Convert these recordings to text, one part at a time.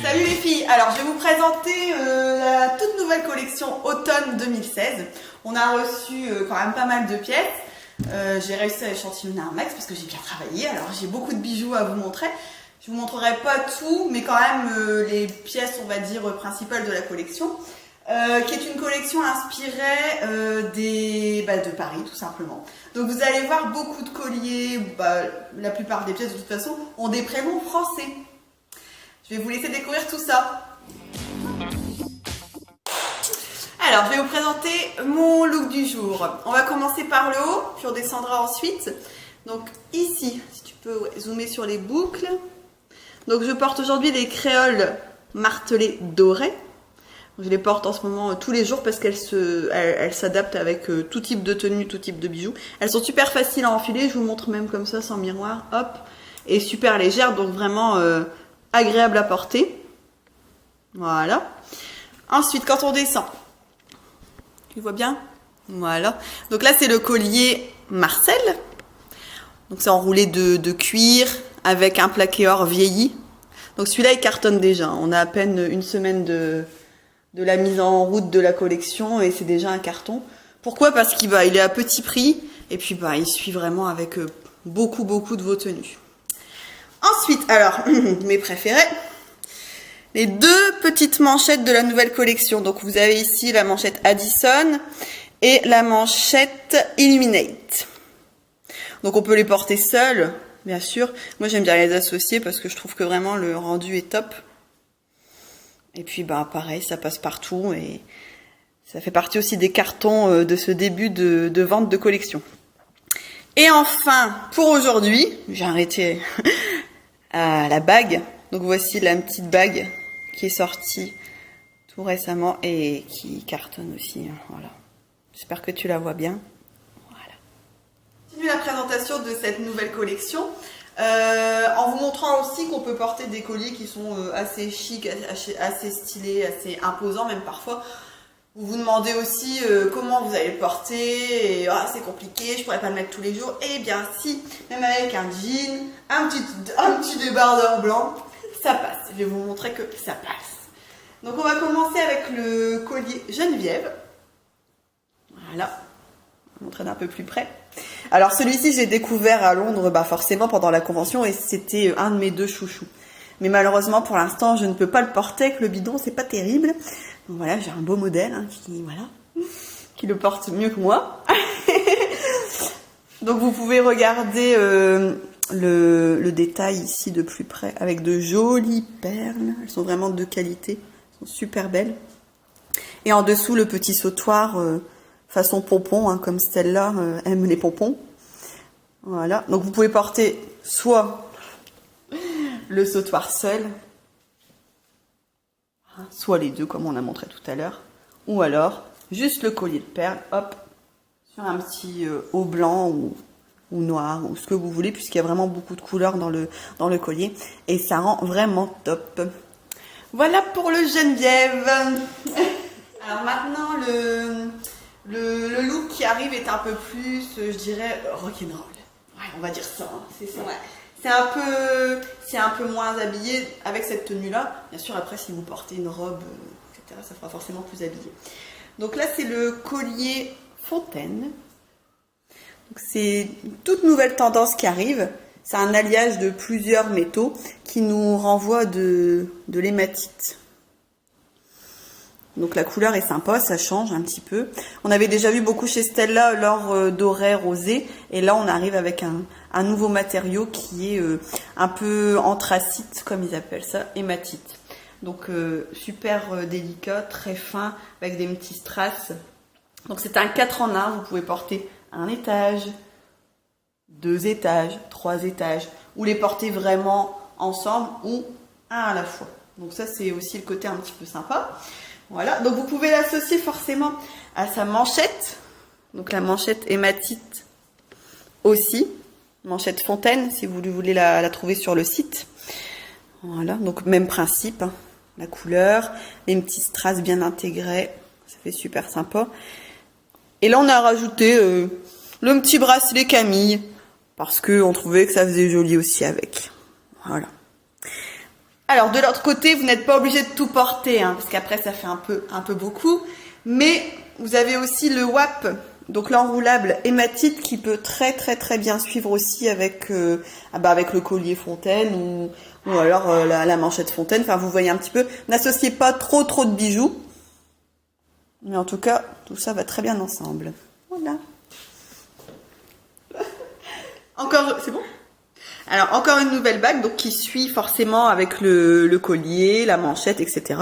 Salut les filles, alors je vais vous présenter la toute nouvelle collection automne 2016. On a reçu quand même pas mal de pièces. J'ai réussi à échantillonner un max parce que j'ai bien travaillé. Alors j'ai beaucoup de bijoux à vous montrer. Je vous montrerai pas tout, mais quand même les pièces, on va dire, principales de la collection. Qui est une collection inspirée de Paris, tout simplement. Donc vous allez voir beaucoup de colliers, la plupart des pièces de toute façon ont des prénoms français. Je vais vous laisser découvrir tout ça. Alors, je vais vous présenter mon look du jour. On va commencer par le haut, puis on descendra ensuite. Donc ici, si tu peux zoomer sur les boucles. Donc je porte aujourd'hui des créoles martelées dorées. Je les porte en ce moment tous les jours parce qu'elles s'adaptent avec tout type de tenue, tout type de bijoux. Elles sont super faciles à enfiler, je vous montre même comme ça sans miroir, hop. Et super légères, donc vraiment agréable à porter. Voilà. Ensuite, quand on descend, tu vois bien? Voilà. Donc là, c'est le collier Marcel. Donc c'est enroulé de cuir avec un plaqué or vieilli. Donc celui-là, il cartonne déjà. On a à peine une semaine de la mise en route de la collection et c'est déjà un carton. Pourquoi? Parce qu'il est à petit prix et puis il suit vraiment avec beaucoup de vos tenues. Ensuite, alors, mes préférés, les deux petites manchettes de la nouvelle collection. Donc, vous avez ici la manchette Addison et la manchette Illuminate. Donc, on peut les porter seules, bien sûr. Moi, j'aime bien les associer parce que je trouve que vraiment le rendu est top. Et puis, pareil, ça passe partout et ça fait partie aussi des cartons de ce début de vente de collection. Et enfin, pour aujourd'hui, j'ai arrêté la bague. Donc voici la petite bague qui est sortie tout récemment et qui cartonne aussi. Voilà. J'espère que tu la vois bien. Voilà. Continue la présentation de cette nouvelle collection en vous montrant aussi qu'on peut porter des colliers qui sont assez chics, assez stylés, assez imposants même parfois. Vous vous demandez aussi comment vous allez le porter, et c'est compliqué, je pourrais pas le mettre tous les jours. Eh bien si, même avec un jean, un petit débardeur blanc, ça passe. Je vais vous montrer que ça passe. Donc on va commencer avec le collier Geneviève. Voilà, je vais montrer d'un peu plus près. Alors celui-ci, j'ai découvert à Londres, forcément pendant la convention, et c'était un de mes deux chouchous. Mais malheureusement, pour l'instant, je ne peux pas le porter avec le bidon, c'est pas terrible. Donc voilà, j'ai un beau modèle qui le porte mieux que moi. Donc vous pouvez regarder le détail ici de plus près avec de jolies perles. Elles sont vraiment de qualité, elles sont super belles. Et en dessous, le petit sautoir façon pompon, comme Stella aime les pompons. Voilà, donc vous pouvez porter soit le sautoir seul, soit les deux comme on a montré tout à l'heure, ou alors juste le collier de perles, hop, sur un petit haut blanc ou noir, ou ce que vous voulez, puisqu'il y a vraiment beaucoup de couleurs dans le collier, et ça rend vraiment top. Voilà pour le Geneviève. Alors maintenant, le look qui arrive est un peu plus, je dirais, rock'n'roll. Ouais, on va dire ça, c'est ça. Ouais. C'est un peu moins habillé avec cette tenue-là. Bien sûr, après, si vous portez une robe, etc., ça fera forcément plus habillé. Donc là, c'est le collier Fontaine. Donc c'est une toute nouvelle tendance qui arrive. C'est un alliage de plusieurs métaux qui nous renvoie de l'hématite. Donc la couleur est sympa, ça change un petit peu. On avait déjà vu beaucoup chez Stella l'or doré rosé, et là on arrive avec un nouveau matériau qui est un peu anthracite, comme ils appellent ça, hématite. Donc super délicat, très fin, avec des petits strass. Donc c'est un 4 en 1, vous pouvez porter un étage, 2 étages, 3 étages, ou les porter vraiment ensemble ou un à la fois. Donc ça c'est aussi le côté un petit peu sympa. Voilà, donc vous pouvez l'associer forcément à sa manchette. Donc la manchette hématite aussi. manchette Fontaine, si vous voulez la trouver sur le site. Voilà, donc même principe, hein. La couleur, les petits strass bien intégrés, ça fait super sympa. Et là, on a rajouté le petit bracelet Camille, parce qu'on trouvait que ça faisait joli aussi avec. Voilà. Alors, de l'autre côté, vous n'êtes pas obligé de tout porter, hein, parce qu'après, ça fait un peu beaucoup. Mais vous avez aussi le WAP, donc l'enroulable hématite, qui peut très bien suivre aussi avec, avec le collier Fontaine ou alors la manchette Fontaine. Enfin, vous voyez un petit peu. N'associez pas trop de bijoux. Mais en tout cas, tout ça va très bien ensemble. Voilà. Encore, c'est bon? Alors, encore une nouvelle bague, donc qui suit forcément avec le collier, la manchette, etc.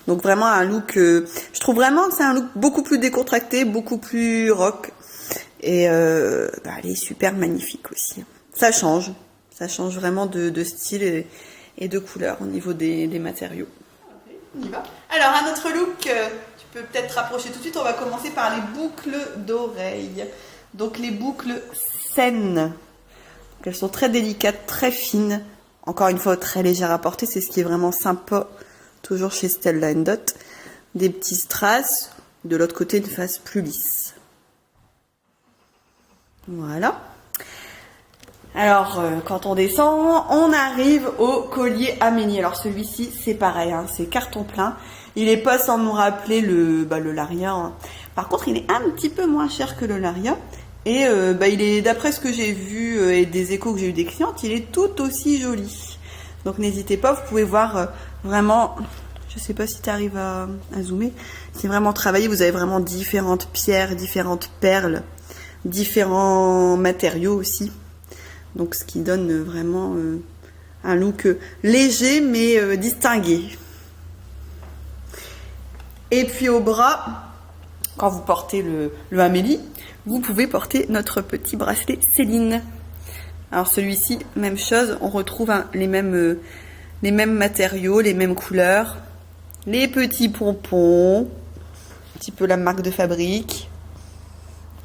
Donc vraiment un look, je trouve vraiment que c'est un look beaucoup plus décontracté, beaucoup plus rock. Et elle est super magnifique aussi. Ça change vraiment de style et de couleur au niveau des matériaux. On y va. Alors, un autre look, tu peux peut-être rapprocher tout de suite. On va commencer par les boucles d'oreilles. Donc les boucles saines. Elles sont très délicates, très fines. Encore une fois, très légères à porter. C'est ce qui est vraiment sympa, toujours chez Stella & Dot. Des petits strass. De l'autre côté, une face plus lisse. Voilà. Alors, quand on descend, on arrive au collier Amélie. Alors, celui-ci, c'est pareil, hein, c'est carton plein. Il est pas sans nous rappeler le Laria, hein. Par contre, il est un petit peu moins cher que le Laria. Et il est, d'après ce que j'ai vu et des échos que j'ai eu des clientes, il est tout aussi joli. Donc n'hésitez pas, vous pouvez voir vraiment, je sais pas si tu arrives à zoomer, c'est vraiment travaillé, vous avez vraiment différentes pierres, différentes perles, différents matériaux aussi. Donc ce qui donne vraiment un look léger mais distingué. Et puis au bras, quand vous portez le Amélie, vous pouvez porter notre petit bracelet Céline. Alors celui-ci, même chose, on retrouve les mêmes matériaux, les mêmes couleurs, les petits pompons, un petit peu la marque de fabrique.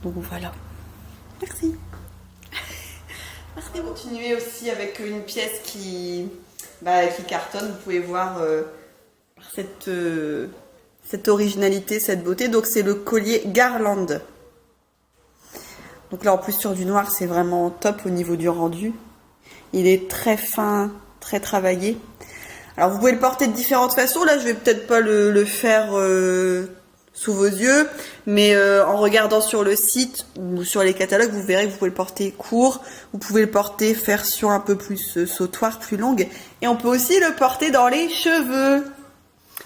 Donc voilà. Merci. Merci. Continuer aussi avec une pièce qui cartonne. Vous pouvez voir cette originalité, cette beauté. Donc c'est le collier Garland. Donc là en plus sur du noir c'est vraiment top au niveau du rendu. Il est très fin, très travaillé. Alors vous pouvez le porter de différentes façons. Là je vais peut-être pas le faire sous vos yeux, mais en regardant sur le site ou sur les catalogues, vous verrez que vous pouvez le porter court. Vous pouvez le porter version un peu plus sautoir, plus longue. Et on peut aussi le porter dans les cheveux.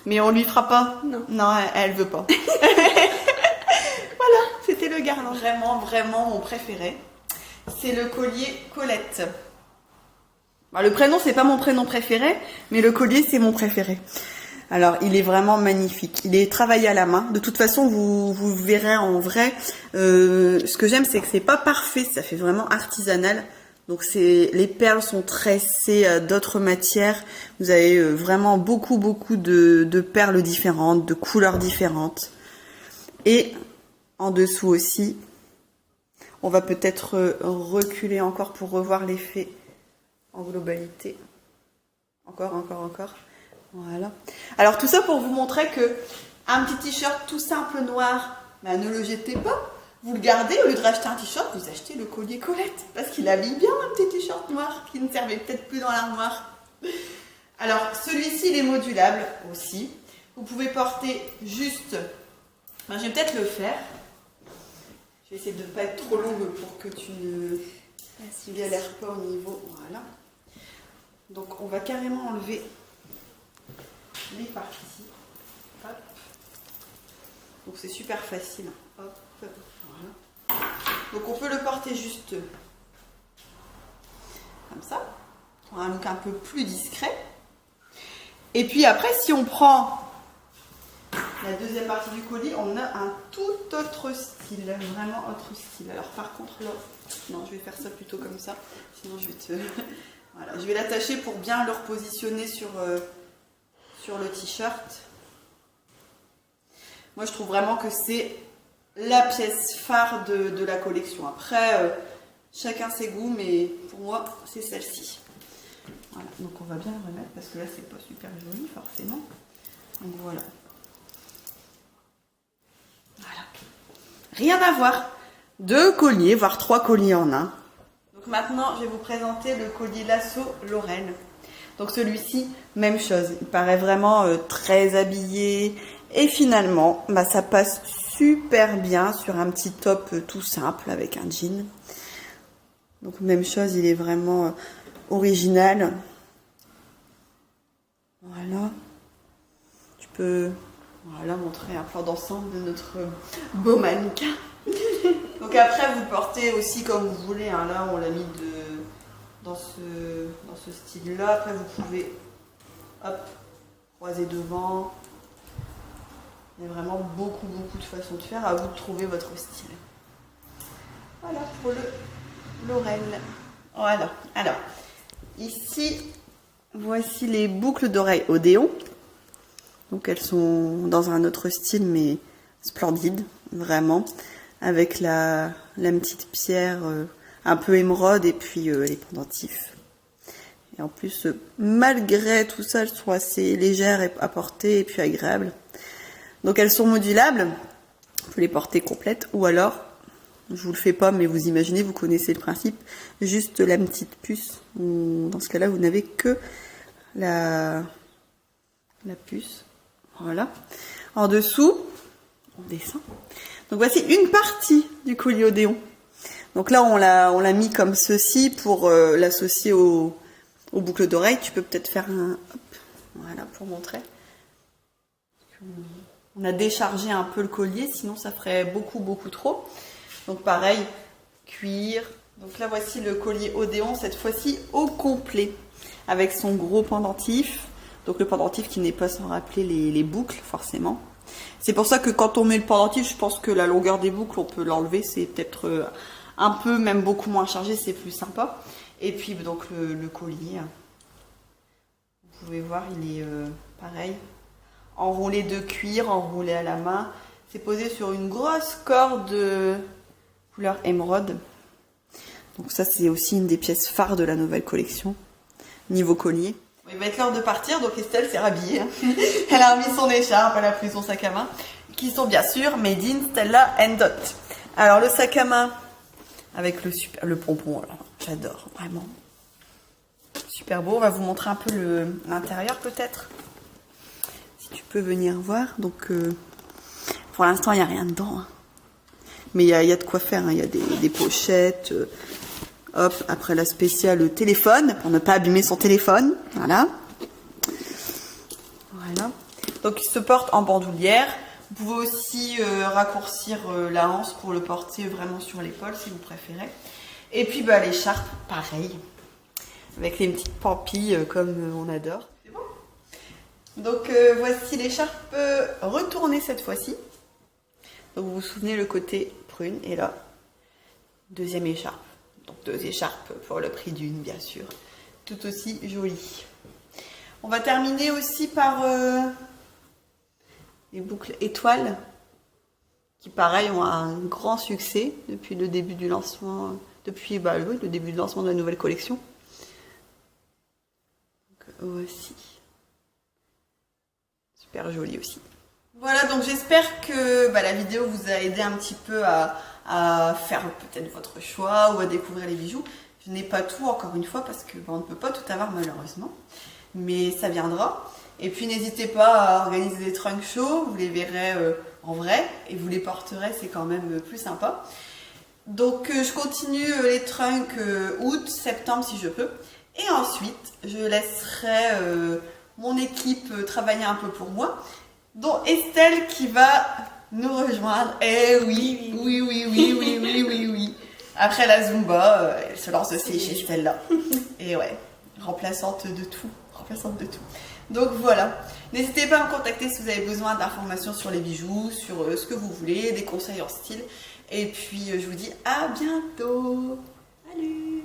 Mais on lui fera pas. Non, elle veut pas. Voilà, c'était le garland. Vraiment mon préféré. C'est le collier Colette. Le prénom, c'est pas mon prénom préféré, mais le collier, c'est mon préféré. Alors, il est vraiment magnifique. Il est travaillé à la main. De toute façon, vous verrez en vrai. Ce que j'aime, c'est que c'est pas parfait. Ça fait vraiment artisanal. Donc les perles sont tressées d'autres matières. Vous avez vraiment beaucoup de perles différentes, de couleurs différentes. Et en dessous aussi, on va peut-être reculer encore pour revoir l'effet en globalité. Encore. Voilà. Alors tout ça pour vous montrer que un petit t-shirt tout simple noir, ne le jetez pas. Vous le gardez, au lieu de racheter un t-shirt, vous achetez le collier Colette. Parce qu'il habille bien un petit t-shirt noir qui ne servait peut-être plus dans l'armoire. Alors, celui-ci, il est modulable aussi. Vous pouvez porter juste... je vais peut-être le faire. Je vais essayer de ne pas être trop longue pour que tu ne galères pas au niveau. Voilà. Donc, on va carrément enlever les parties. Hop. Donc, c'est super facile. Hop. Voilà. Donc on peut le porter juste comme ça, pour un look un peu plus discret. Et puis après, si on prend la deuxième partie du collier, on a un tout autre style, vraiment autre style. Alors par contre là, non, je vais faire ça plutôt comme ça, sinon je vais voilà, je vais l'attacher pour bien le repositionner sur le t-shirt. Moi je trouve vraiment que c'est la pièce phare de la collection. Après, Chacun ses goûts, mais pour moi, c'est celle-ci. Voilà, donc on va bien le remettre parce que là, c'est pas super joli, forcément. Donc voilà. Voilà. Rien à voir. 2 colliers, voire 3 colliers en un. Donc maintenant, je vais vous présenter le collier lasso Lorraine. Donc celui-ci, même chose. Il paraît vraiment très habillé. Et finalement, bah, ça passe super bien sur un petit top tout simple avec un jean. Donc même chose, il est vraiment original. Voilà. Tu peux montrer un plan d'ensemble de notre beau mannequin. Donc après, vous portez aussi comme vous voulez. Hein. Là, on l'a mis dans ce style-là. Après, vous pouvez croiser devant. Il y a vraiment beaucoup de façons de faire. À vous de trouver votre style. Voilà pour le Lorraine. Voilà. Alors, ici, voici les boucles d'oreilles Odéon. Donc, elles sont dans un autre style, mais splendide, vraiment. Avec la petite pierre un peu émeraude et puis les pendentifs. Et en plus, malgré tout ça, elles sont assez légères à porter et puis agréables. Donc elles sont modulables, vous pouvez les porter complètes ou alors, je vous le fais pas mais vous imaginez, vous connaissez le principe, juste la petite puce. Dans ce cas-là, vous n'avez que la puce. Voilà. En dessous, on descend. Donc voici une partie du collier Odéon. Donc là, on l'a mis comme ceci pour l'associer aux boucles d'oreilles. Tu peux peut-être faire un... Hop, voilà, pour montrer. On a déchargé un peu le collier, sinon ça ferait beaucoup trop. Donc pareil, cuir. Donc là, voici le collier Odéon, cette fois-ci au complet. Avec son gros pendentif. Donc le pendentif qui n'est pas sans rappeler les boucles, forcément. C'est pour ça que quand on met le pendentif, je pense que la longueur des boucles, on peut l'enlever. C'est peut-être un peu, même beaucoup moins chargé, c'est plus sympa. Et puis donc le collier, vous pouvez voir, il est pareil. Enroulé de cuir, enroulé à la main. C'est posé sur une grosse corde de couleur émeraude. Donc ça, c'est aussi une des pièces phares de la nouvelle collection. Niveau collier. Il va être l'heure de partir, donc Estelle s'est rhabillée. Elle a remis son écharpe, elle a pris son sac à main, qui sont bien sûr made in Stella & Dot. Alors le sac à main avec le pompon, j'adore vraiment. Super beau. On va vous montrer un peu l'intérieur peut-être. Si tu peux venir voir. Donc pour l'instant il n'y a rien dedans. Hein. Mais il y a de quoi faire. Hein. Il y a des pochettes. Hop, après la spéciale téléphone, pour ne pas abîmer son téléphone. Voilà. Voilà. Donc il se porte en bandoulière. Vous pouvez aussi raccourcir la hanche pour le porter vraiment sur l'épaule si vous préférez. Et puis bah, l'écharpe, pareil. Avec les petites pampilles comme on adore. C'est bon. Donc voici l'écharpe retournée cette fois-ci. Donc vous vous souvenez le côté prune. Et là, deuxième écharpe. Donc 2 écharpes pour le prix d'une, bien sûr. Tout aussi jolie. On va terminer aussi par les boucles étoiles, qui pareil ont un grand succès depuis le début du lancement, le début du lancement de la nouvelle collection. Donc, voici. Super joli aussi. Voilà, donc j'espère que la vidéo vous a aidé un petit peu à faire peut-être votre choix ou à découvrir les bijoux. Je n'ai pas tout encore une fois parce que on ne peut pas tout avoir malheureusement, mais ça viendra. Et puis n'hésitez pas à organiser des trunk shows, vous les verrez en vrai et vous les porterez, c'est quand même plus sympa. Donc je continue les trunks août, septembre si je peux. Et ensuite je laisserai mon équipe travailler un peu pour moi, dont Estelle qui va nous rejoindre. Eh oui, oui. Après la Zumba, elle se lance aussi chez Estelle là. Et ouais, remplaçante de tout. Donc voilà, n'hésitez pas à me contacter si vous avez besoin d'informations sur les bijoux, sur ce que vous voulez, des conseils en style. Et puis je vous dis à bientôt. Salut.